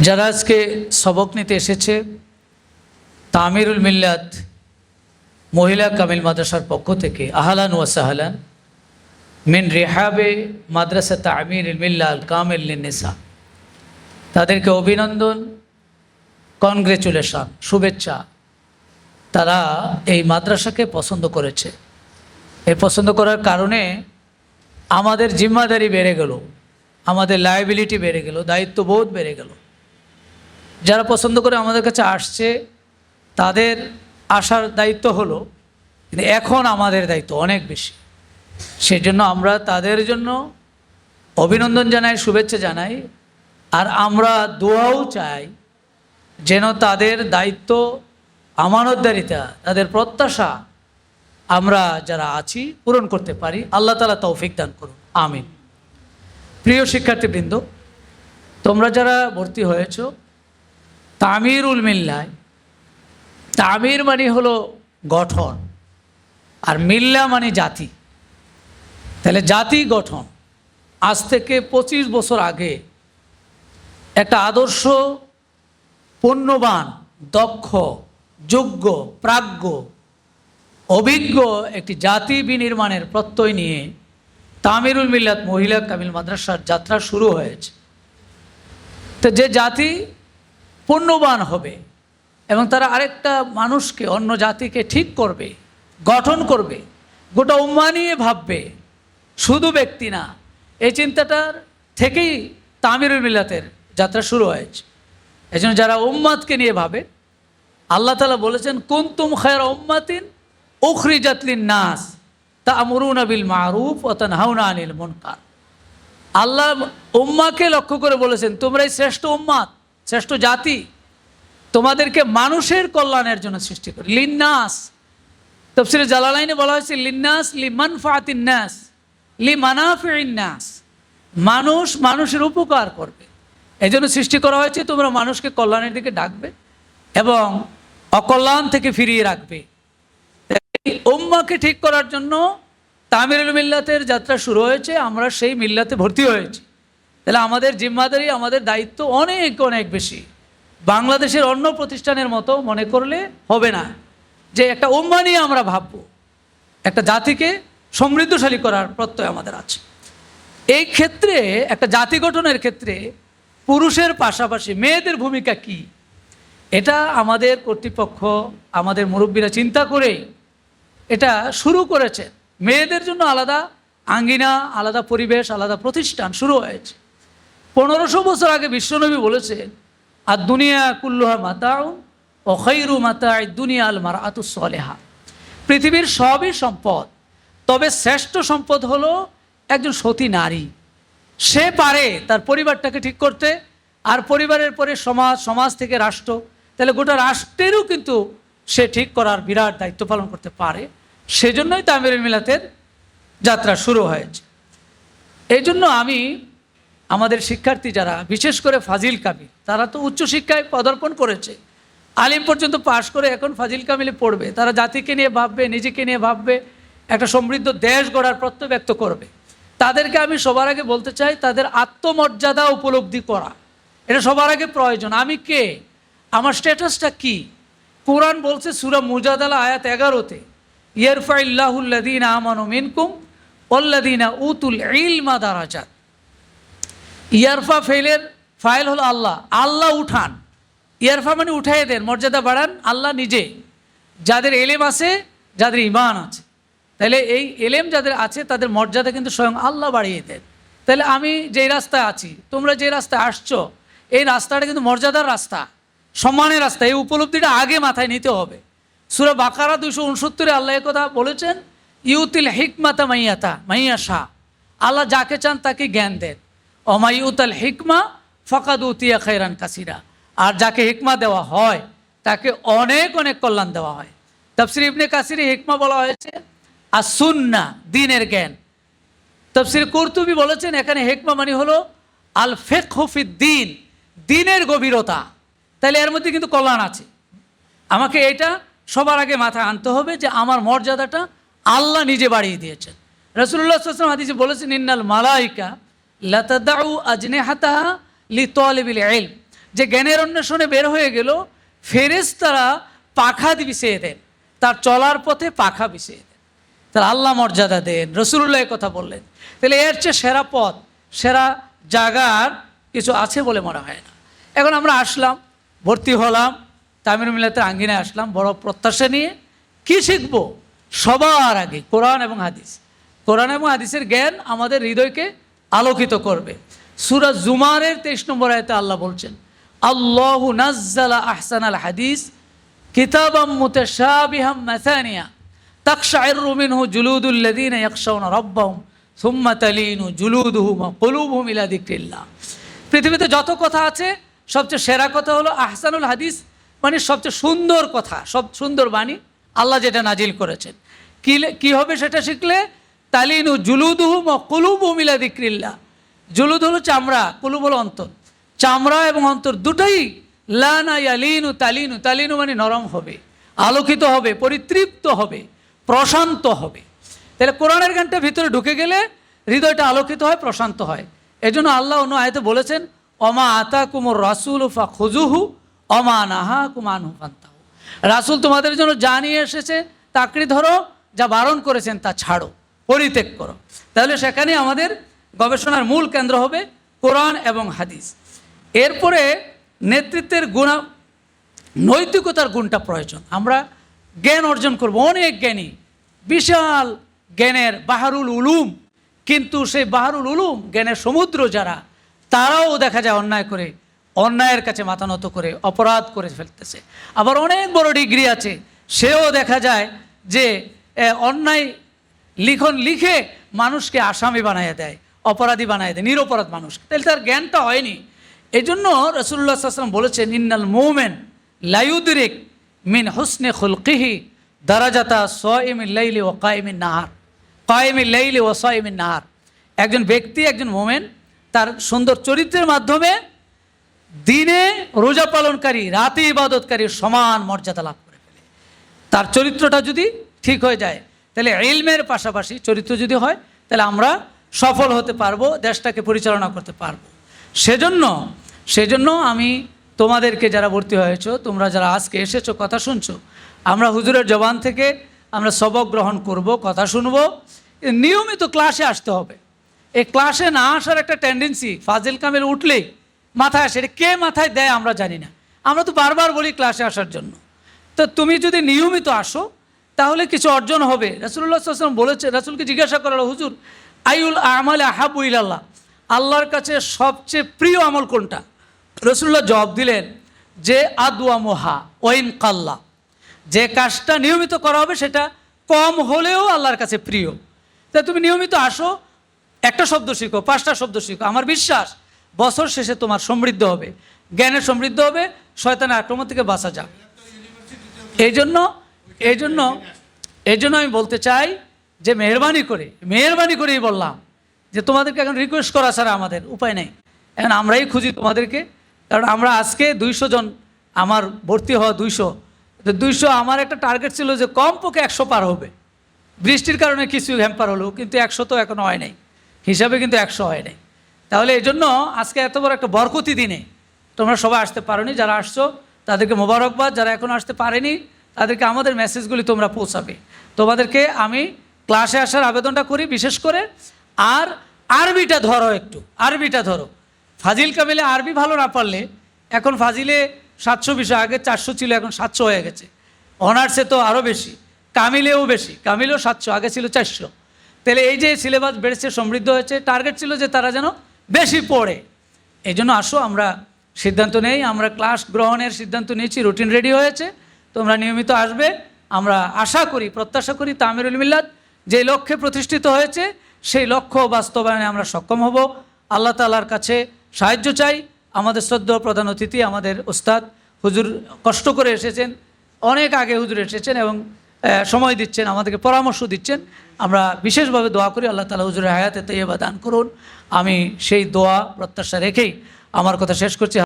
যারা আজকে সবক নিতে এসেছে তামিরুল মিল্লাত মহিলা কামিল মাদ্রাসার পক্ষ থেকে আহলান ওয়া সাহলান মিন রিহাবে মাদ্রাসা তামিরুল মিল্লা আল কামিল লিন্নিসা, তাদেরকে অভিনন্দন, কনগ্রেচুলেশন, শুভেচ্ছা। তারা এই মাদ্রাসাকে পছন্দ করেছে। এই পছন্দ করার কারণে আমাদের জিম্মাদারি বেড়ে গেল, আমাদের লায়াবিলিটি বেড়ে গেল, দায়িত্ববোধ বেড়ে গেল। যারা পছন্দ করে আমাদের কাছে আসছে তাদের আসার দায়িত্ব হলো, কিন্তু এখন আমাদের দায়িত্ব অনেক বেশি। সেই জন্য আমরা তাদের জন্য অভিনন্দন জানাই, শুভেচ্ছা জানাই, আর আমরা দোয়াও চাই যেন তাদের দায়িত্ব, আমানতদারিতা, তাদের প্রত্যাশা আমরা যারা আছি পূরণ করতে পারি। আল্লাহ তাআলা তৌফিক দান করুন, আমিন। প্রিয় শিক্ষার্থীবৃন্দ, তোমরা যারা ভর্তি হয়েছ তামিরুল মিল্লায়, তামির মানে হলো গঠন, আর মিল্লা মানে জাতি। তাহলে জাতি গঠন। আজ থেকে 25 বছর আগে একটা আদর্শ, পুণ্যবান, দক্ষ, যোগ্য, প্রাজ্ঞ, অভিজ্ঞ একটি জাতি বিনির্মাণের প্রত্যয় নিয়ে তামিরুল মিল্লাত মহিলা কামিল মাদ্রাসার যাত্রা শুরু হয়েছে। তো যে জাতি পুণ্যবান হবে এবং তারা আরেকটা মানুষকে, অন্য জাতিকে ঠিক করবে, গঠন করবে, গোটা উম্মাহ নিয়ে ভাববে, শুধু ব্যক্তি না, এই চিন্তাটার থেকেই তামিরুল মিল্লাতের যাত্রা শুরু হয়েছে। এই জন্য যারা উম্মাতকে নিয়ে ভাবে, আল্লাহ তাআলা বলেছেন কুনতুম খায়রা উম্মাতিন উখরিজাত লিন-নাস তা'মুরুনা বিল মা'রুফ ওয়া তানহাউনা আনিল মুনকার। আল্লাহ উম্মাহকে লক্ষ্য করে বলেছেন তোমরাই শ্রেষ্ঠ উম্মাত, শ্রেষ্ঠ জাতি, তোমাদেরকে মানুষের কল্যাণের জন্য সৃষ্টি করে। লিন-নাস, তাফসীরে জালালাইনে বলা হয়েছে লিন-নাস লিমানফাআতিন নাস লিমানাফিইন নাস, মানুষ মানুষের উপকার করবে, এই জন্য সৃষ্টি করা হয়েছে। তোমরা মানুষকে কল্যাণের দিকে ডাকবে এবং অকল্যাণ থেকে ফিরিয়ে রাখবে। উম্মাহকে ঠিক করার জন্য তামিরুল মিল্লাতের যাত্রা শুরু হয়েছে, আমরা সেই মিল্লাতে ভর্তি হয়েছি। তাহলে আমাদের জিম্মাদারি, আমাদের দায়িত্ব অনেক অনেক বেশি। বাংলাদেশের অন্য প্রতিষ্ঠানের মতো মনে করলে হবে না যে একটা উম্মাহ নিয়ে আমরা ভাববো। একটা জাতিকে সমৃদ্ধশালী করার প্রত্যয় আমাদের আছে। এই ক্ষেত্রে একটা জাতি গঠনের ক্ষেত্রে পুরুষের পাশাপাশি মেয়েদের ভূমিকা কি, এটা আমাদের কর্তৃপক্ষ, আমাদের মুরব্বীরা চিন্তা করেই এটা শুরু করেছে। মেয়েদের জন্য আলাদা আঙ্গিনা, আলাদা পরিবেশ, আলাদা প্রতিষ্ঠান শুরু হয়েছে। 1500 বছর আগে বিশ্বনবী বলেছেন আর দুনিয়া কুল্লুহা মাতাউন ও খায়রু মাতাঈদ দুনিয়া আল মারআতুস সালিহা। পৃথিবীর সবই সম্পদ, তবে শ্রেষ্ঠ সম্পদ হলো একজন সতী নারী। সে পারে তার পরিবারটাকে ঠিক করতে, আর পরিবারের পরে সমাজ, সমাজ থেকে রাষ্ট্র, তাহলে গোটা রাষ্ট্রেরও কিন্তু সে ঠিক করার বিরাট দায়িত্ব পালন করতে পারে। সেজন্যই তামিরুল মিল্লাতের যাত্রা শুরু হয়েছে। এই জন্য আমি আমাদের শিক্ষার্থী যারা, বিশেষ করে ফাজিল কামিল, তারা তো উচ্চশিক্ষায় পদার্পণ করেছে, আলিম পর্যন্ত পাশ করে এখন ফাজিল কামিলে পড়বে, তারা জাতিকে নিয়ে ভাববে, নিজেকে নিয়ে ভাববে, একটা সমৃদ্ধ দেশ গড়ার প্রত্যয় ব্যক্ত করবে। তাদেরকে আমি সবার আগে বলতে চাই, তাদের আত্মমর্যাদা উপলব্ধি করা, এটা সবার আগে প্রয়োজন। আমি কে, আমার স্ট্যাটাসটা কি? কোরআন বলছে সূরা মুজাদালা আয়াত 11-তে, ইয়ারফাইল্লাহুল্লাযীনা আমানু মিনকুম ওয়াল্লাযীনা উতুল ইলমা দারাজাত। ইয়ারফা ফেলের ফাইল হলো আল্লাহ, আল্লাহ উঠান। ইয়ারফা মানে উঠাই দেন, মর্যাদা বাড়ান আল্লাহ নিজে। যাদের এলেম আছে, যাদের ঈমান আছে, তাহলে এই এলেম যাদের আছে তাদের মর্যাদা কিন্তু স্বয়ং আল্লাহ বাড়িয়ে দেন। তাহলে আমি যেই রাস্তায় আছি, তোমরা যে রাস্তায় আসছো, এই রাস্তাটা কিন্তু মর্যাদার রাস্তা, সম্মানের রাস্তা। এই উপলব্ধিটা আগে মাথায় নিতে হবে। সূরা বাকারা 269-এ আল্লাহ কথা বলেছেন ইউতিল হিকমাতা মাইয়াশা, আল্লাহ যাকে চান তাকে জ্ঞান দেন। অমাইউতাল হিকমা ফাকাদ উতিয়া খায়রান কাসিরা, আর যাকে হিকমা দেওয়া হয় তাকে অনেক অনেক কল্যাণ দেওয়া হয়। তাফসীর ইবনে কাসিরে হিকমা বলা হয়েছে আর সুন্নাহ, দ্বীনের জ্ঞান। তাফসীর কুরতুবী বলেছেন এখানে হিকমা মানে হলো আল ফিকহু ফিদ্দীন, দ্বীনের গভীরতা। তাহলে এর মধ্যে কিন্তু কল্যাণ আছে। আমাকে এটা সবার আগে মাথায় আনতে হবে যে আমার মর্যাদাটা আল্লাহ নিজে বাড়িয়ে দিয়েছেন। রাসূলুল্লাহ সাল্লাল্লাহু আলাইহি ওয়াসাল্লাম হাদিসে বলেছেন ইন্নাল মালাইকা লাতাদাউ আজনিহাতাহা লিতালিবিল ইলম, যে জ্ঞানের অন্বেষণে বের হয়ে গেল, ফেরেশতারা পাখা বিছিয়ে দেন, তার চলার পথে পাখা বিছিয়ে দেন। তাহলে আল্লাহ মর্যাদা দেন, রাসূলুল্লাহ এই কথা বললেন। তাহলে এর চেয়ে সেরা পথ, সেরা জায়গার কিছু আছে বলে মনে হয় না। এখন আমরা আসলাম, ভর্তি হলাম, তামিরুল মিল্লাতের আঙ্গিনায় আসলাম বড় প্রত্যাশা নিয়ে। কি শিখবো? সবার আগে কোরআন এবং হাদিস। কোরআন এবং হাদিসের জ্ঞান আমাদের হৃদয়কে আলোকিত করবে। সূরা জুমারের 23 নম্বর আয়াতে আল্লাহ বলছেন, আল্লাহু নাজ্জালা আহসানাল হাদিস কিতাবাম মুতাশাবিহাম মাসানিয়া তাকশাইরু মিনহু জুলুদুল লাযিনা ইয়াখশাউনা রাব্বাহুম সুম্মা তালিনু জুলুদুহুম ওয়া কুলুবুহুম ইলা যিকরিল্লাহ। পৃথিবীতে যত কথা আছে সবচেয়ে সেরা কথা হলো আহসানুল হাদিস, মানে সবচেয়ে সুন্দর কথা, সব সুন্দর বাণী আল্লাহ যেটা নাজিল করেছেন। কি হবে সেটা শিখলে? তালিনু জুলুদুহুম ওয়া কুলুবুহুম ইলা যিকরিল্লাহ। জুলুদ হলো চামড়া, কুলুব হলো অন্তর। চামড়া এবং অন্তর দুটোই লানা ইয়ালিনু তালিনু, তালিনু মানে নরম হবে, আলোকিত হবে, পরিতৃপ্ত হবে, প্রশান্ত হবে। তাহলে কোরআনের জ্ঞানটা ভিতরে ঢুকে গেলে হৃদয়টা আলোকিত হয়, প্রশান্ত হয়। এজন্য আল্লাহ অন্য আয়াতে বলেছেন, অমা আতাকুমুর রাসূলু ফাখুযুহু অমা নাহাকুম আনহু ফান্তাহু। রাসূল তোমাদের জন্য যা নিয়ে এসেছে তাকড়ে ধরো, যা বারণ করেছেন তা ছাড়ো, পরিত্যাগ করো। তাহলে সেখানে আমাদের গবেষণার মূল কেন্দ্র হবে কোরআন এবং হাদিস। এরপরে নেতৃত্বের গুণ, নৈতিকতার গুণটা প্রয়োজন। আমরা জ্ঞান অর্জন করব, অনেক জ্ঞানী, বিশাল জ্ঞানের বাহারুল উলুম, কিন্তু সেই বাহারুল উলুম জ্ঞানের সমুদ্র যারা, তারাও দেখা যায় অন্যায় করে, অন্যায়ের কাছে মাথা নত করে অপরাধ করে ফেলতেছে। আবার অনেক বড় ডিগ্রি আছে, সেও দেখা যায় যে অন্যায় লিখন লিখে মানুষকে আসামি বানাইয়া দেয়, অপরাধী বানাইয়া দেয়, নিরপরাধ মানুষ। তাহলে তার জ্ঞানটা হয়নি। এই জন্য রাসূলুল্লাহ সাল্লাল্লাহু আলাইহি ওয়াসাল্লাম বলেছেন, ইন্নাল মুমিন লা ইউদরিক মিন হুসনি খুলকিহি দারাজাতা সাইমিল লাইলি ওয়া কাইমিন নাহার, কাইমিল লাইলি ওয়া সাইমিন নাহার। একজন ব্যক্তি, একজন মুমিন তার সুন্দর চরিত্রের মাধ্যমে দিনে রোজা পালনকারী, রাতে ইবাদতকারীর সমান মর্যাদা লাভ করে ফেলে। তার চরিত্রটা যদি ঠিক হয়ে যায়, তাহলে ইলমের পাশাপাশি চরিত্র যদি হয়, তাহলে আমরা সফল হতে পারবো, দেশটাকে পরিচালনা করতে পারবো। সেজন্য আমি তোমাদেরকে, যারা ভর্তি হয়েছো, তোমরা যারা আজকে এসেছো, কথা শুনছো, আমরা হুজুরের জবান থেকে আমরা সবক গ্রহণ করব, কথা শুনবো। নিয়মিত ক্লাসে আসতে হবে। এই ক্লাসে না আসার একটা টেন্ডেন্সি, ফাজিল কামিল উঠলেই মাথায় আসে। এটা কে মাথায় দেয় আমরা জানি না, আমরা তো বারবার বলি ক্লাসে আসার জন্য। তো তুমি যদি নিয়মিত আসো তাহলে কিছু অর্জন হবে। রাসূলুল্লাহ সাল্লাল্লাহু আলাইহি ওয়াসাল্লাম বলেছে, রাসূলকে জিজ্ঞাসা করা হলো, হুজুর আইউল আমাল আহাবু ইলাল্লাহ, আল্লাহর কাছে সবচেয়ে প্রিয় আমল কোনটা? রাসূলুল্লাহ জবাব দিলেন যে আদওয়ামুহা ওয়াইন কাল্লা, যে কাজটা নিয়মিত করা হবে সেটা কম হলেও আল্লাহর কাছে প্রিয়। তাই তুমি নিয়মিত আসো, একটা শব্দ শিখো, 5টা শব্দ শিখো। আমার বিশ্বাস বছর শেষে তোমার সমৃদ্ধ হবে, জ্ঞানের সমৃদ্ধ হবে, শয়তানের আক্রমণ থেকে বাঁচা যাবে। এই জন্য আমি বলতে চাই যে মেহেরবানি করেই বললাম যে তোমাদেরকে এখন রিকোয়েস্ট করা ছাড়া আমাদের উপায় নেই। এখন আমরাই খুঁজি তোমাদেরকে, কারণ আমরা আজকে 200 জন, আমার ভর্তি হওয়া 200, আমার একটা টার্গেট ছিল যে কমপক্ষে 100 পার হবে। বৃষ্টির কারণে কিছু হ্যাম্পার হলো, কিন্তু 100 তো এখনো হয় নাই, হিসাবে কিন্তু 100 হয় নাই। তাহলে এই জন্য আজকে এত বড় একটা বরকতি দিনে তোমরা সবাই আসতে পারোনি, যারা আসছো তাদেরকে মোবারকবাদ। যারা এখনো আসতে পারেনি তাদেরকে আমাদের মেসেজগুলি তোমরা পৌঁছাবে। তোমাদেরকে আমি ক্লাসে আসার আবেদনটা করি বিশেষ করে। আর আরবিটা ধরো, একটু আরবিটা ধরো। ফাজিল কামিলে আরবি ভালো না পারলে, এখন ফাজিলে 700 বিষয়, আগে 400 ছিল, এখন 700 হয়ে গেছে। অনার্সে তো আরও বেশি, কামিলেও বেশি, কামিলেও 700, আগে ছিল 400। তাহলে এই যে সিলেবাস বেড়েছে, সমৃদ্ধ হয়েছে, টার্গেট ছিল যে তারা যেন বেশি পড়ে। এই জন্য আসো, আমরা সিদ্ধান্ত নেই, আমরা ক্লাস গ্রহণের সিদ্ধান্ত নিয়েছি, রুটিন রেডি হয়েছে, তোমরা নিয়মিত আসবে। আমরা আশা করি, প্রত্যাশা করি তামিরুল মিল্লাত যে লক্ষ্যে প্রতিষ্ঠিত হয়েছে সেই লক্ষ্য বাস্তবায়নে আমরা সক্ষম হব। আল্লাহ তাআলার কাছে সাহায্য চাই। আমাদের শ্রদ্ধেয় প্রধান অতিথি, আমাদের উস্তাদ হুজুর কষ্ট করে এসেছেন, অনেক আগে হুজুর এসেছেন এবং সময় দিচ্ছেন, আমাদেরকে পরামর্শ দিচ্ছেন। আমরা বিশেষভাবে দোয়া করি আল্লাহ তাআলা হুজুরের হায়াতে তৈয়বা দান করুন। আমি সেই দোয়া প্রত্যাশা রেখেই আমার কথা শেষ করছি।